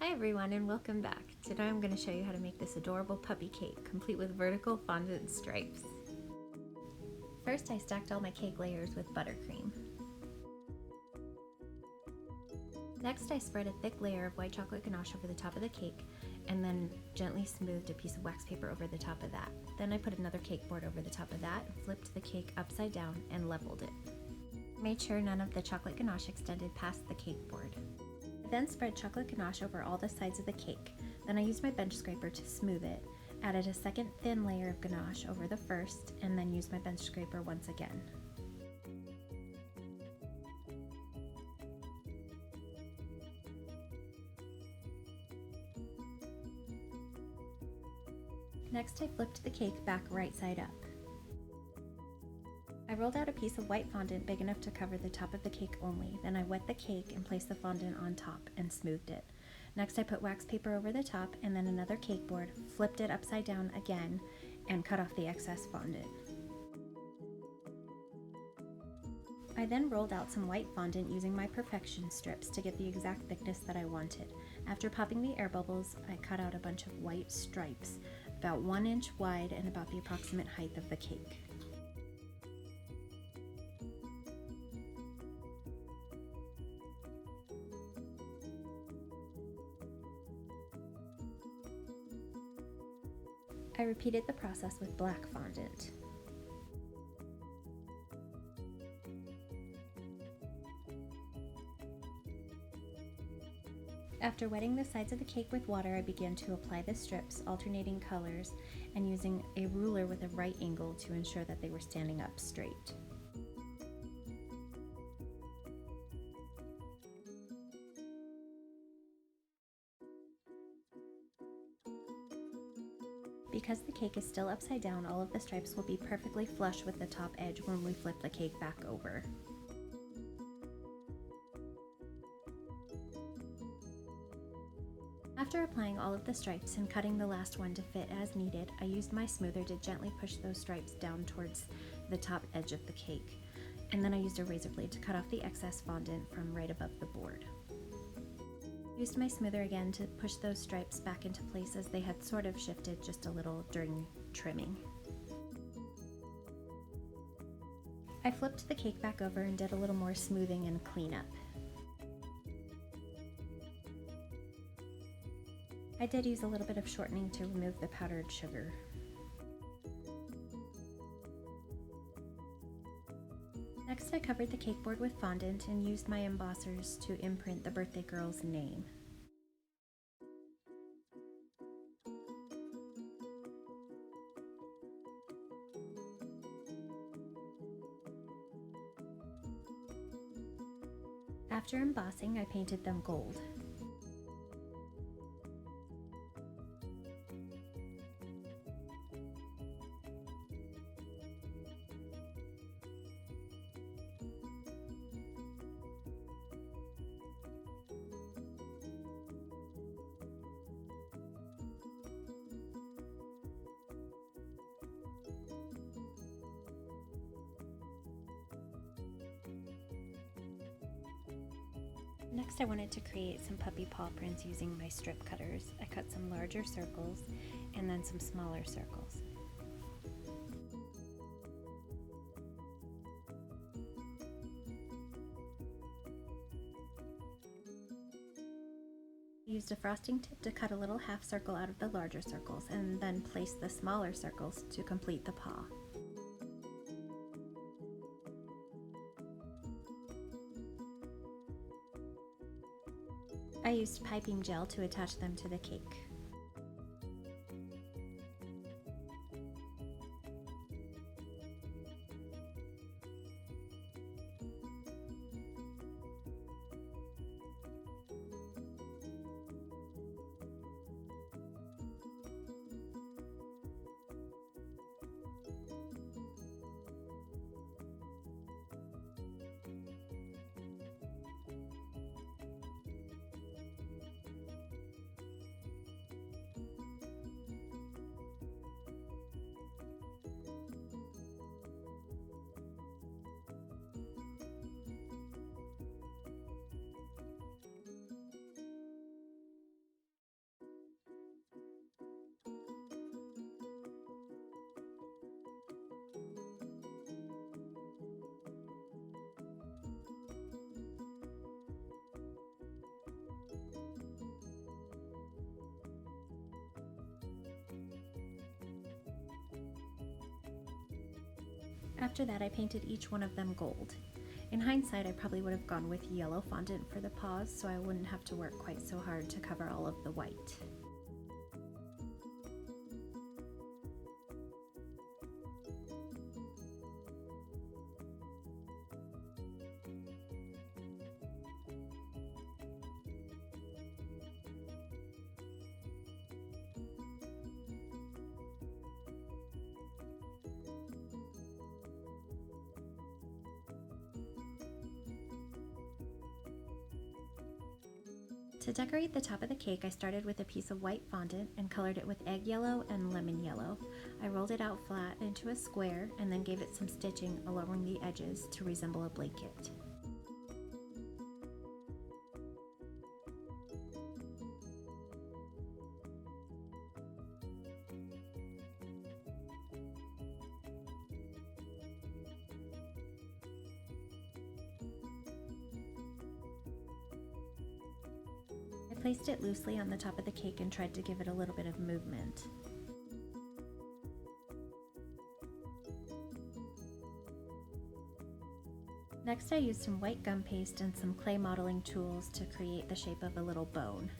Hi everyone and welcome back. Today I'm going to show you how to make this adorable puppy cake, complete with vertical fondant stripes. First I stacked all my cake layers with buttercream. Next I spread a thick layer of white chocolate ganache over the top of the cake and then gently smoothed a piece of wax paper over the top of that. Then I put another cake board over the top of that, flipped the cake upside down and leveled it. Made sure none of the chocolate ganache extended past the cake board. I then spread chocolate ganache over all the sides of the cake. Then I used my bench scraper to smooth it, added a second thin layer of ganache over the first, and then used my bench scraper once again. Next I flipped the cake back right side up. I rolled out a piece of white fondant big enough to cover the top of the cake only. Then I wet the cake and placed the fondant on top and smoothed it. Next I put wax paper over the top and then another cake board, flipped it upside down again, and cut off the excess fondant. I then rolled out some white fondant using my perfection strips to get the exact thickness that I wanted. After popping the air bubbles, I cut out a bunch of white stripes, about 1 inch wide and about the approximate height of the cake. I repeated the process with black fondant. After wetting the sides of the cake with water, I began to apply the strips, alternating colors, and using a ruler with a right angle to ensure that they were standing up straight. Because the cake is still upside down, all of the stripes will be perfectly flush with the top edge when we flip the cake back over. After applying all of the stripes and cutting the last one to fit as needed, I used my smoother to gently push those stripes down towards the top edge of the cake. And then I used a razor blade to cut off the excess fondant from right above the board. Used my smoother again to push those stripes back into place as they had sort of shifted just a little during trimming. I flipped the cake back over and did a little more smoothing and cleanup. I did use a little bit of shortening to remove the powdered sugar. Next, I covered the cake board with fondant and used my embossers to imprint the birthday girl's name. After embossing, I painted them gold. Next, I wanted to create some puppy paw prints using my strip cutters. I cut some larger circles and then some smaller circles. I used a frosting tip to cut a little half circle out of the larger circles and then placed the smaller circles to complete the paw. I used piping gel to attach them to the cake. After that, I painted each one of them gold. In hindsight, I probably would have gone with yellow fondant for the paws so I wouldn't have to work quite so hard to cover all of the white. To decorate the top of the cake, I started with a piece of white fondant and colored it with egg yellow and lemon yellow. I rolled it out flat into a square and then gave it some stitching along the edges to resemble a blanket. I placed it loosely on the top of the cake and tried to give it a little bit of movement. Next, I used some white gum paste and some clay modeling tools to create the shape of a little bone.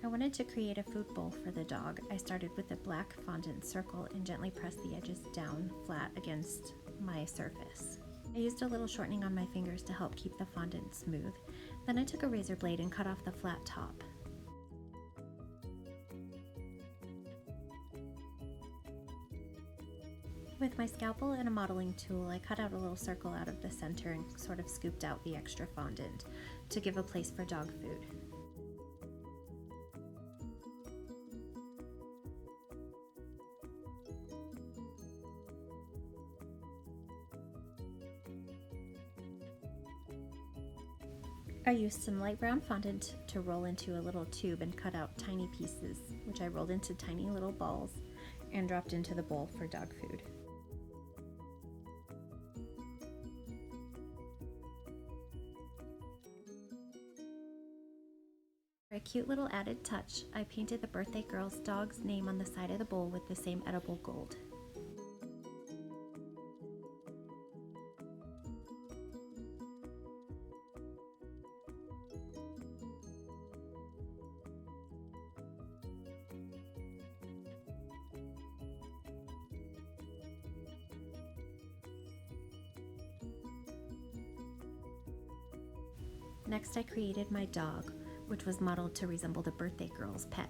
I wanted to create a food bowl for the dog. I started with a black fondant circle and gently pressed the edges down flat against my surface. I used a little shortening on my fingers to help keep the fondant smooth. Then I took a razor blade and cut off the flat top. With my scalpel and a modeling tool, I cut out a little circle out of the center and sort of scooped out the extra fondant to give a place for dog food. I used some light brown fondant to roll into a little tube and cut out tiny pieces, which I rolled into tiny little balls and dropped into the bowl for dog food. For a cute little added touch, I painted the birthday girl's dog's name on the side of the bowl with the same edible gold. Next, I created my dog, which was modeled to resemble the birthday girl's pet.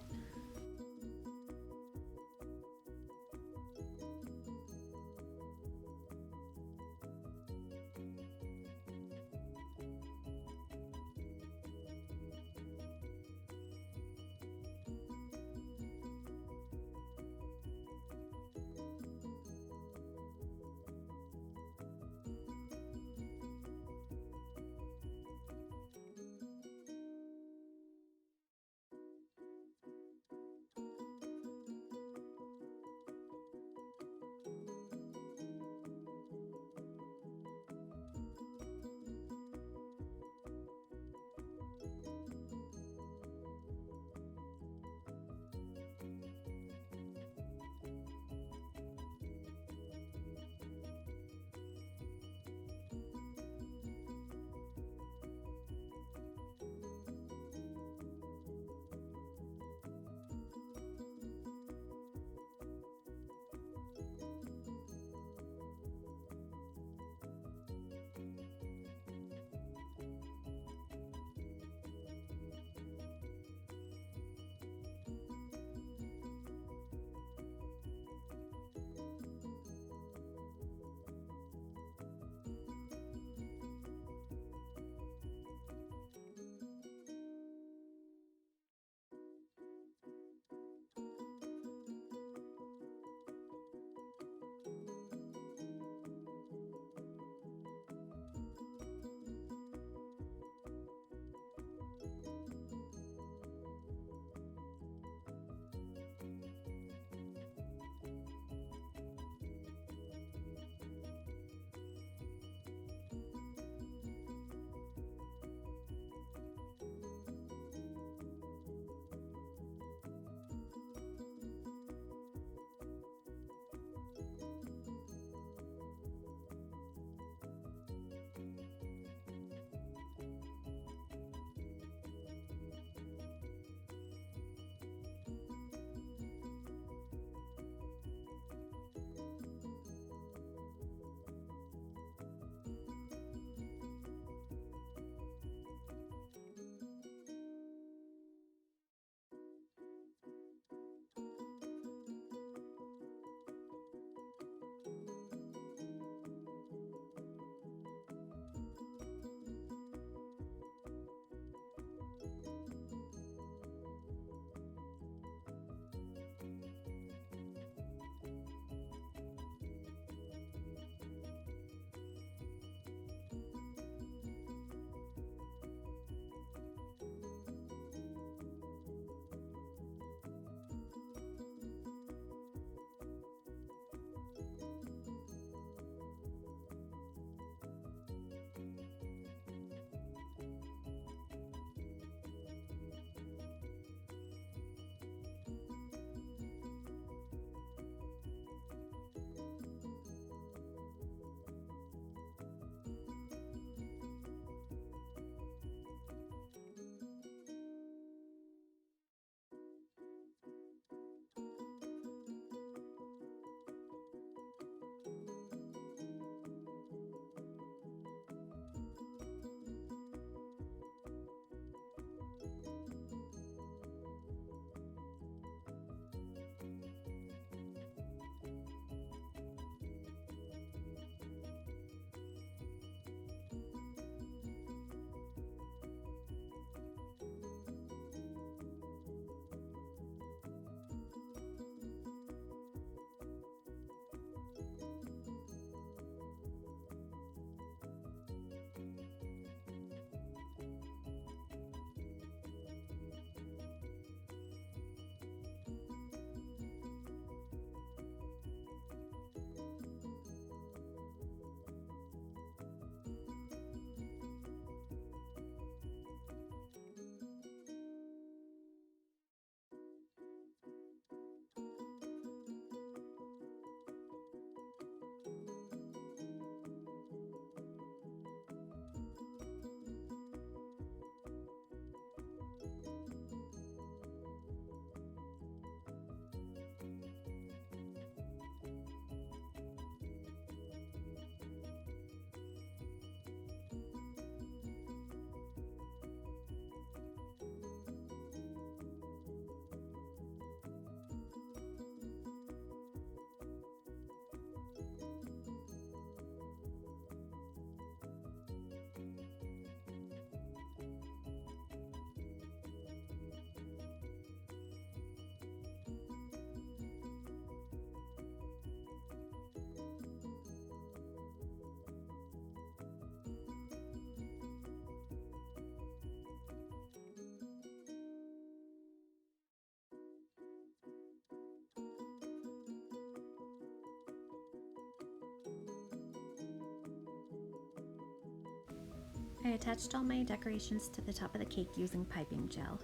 I attached all my decorations to the top of the cake using piping gel.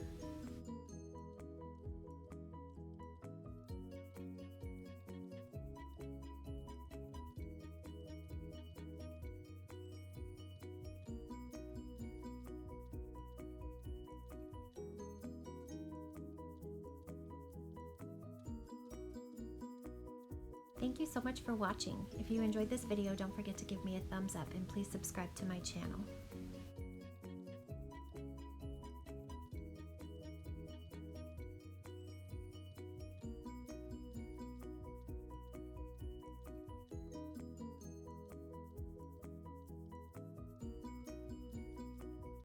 Thank you so much for watching. If you enjoyed this video, don't forget to give me a thumbs up and please subscribe to my channel.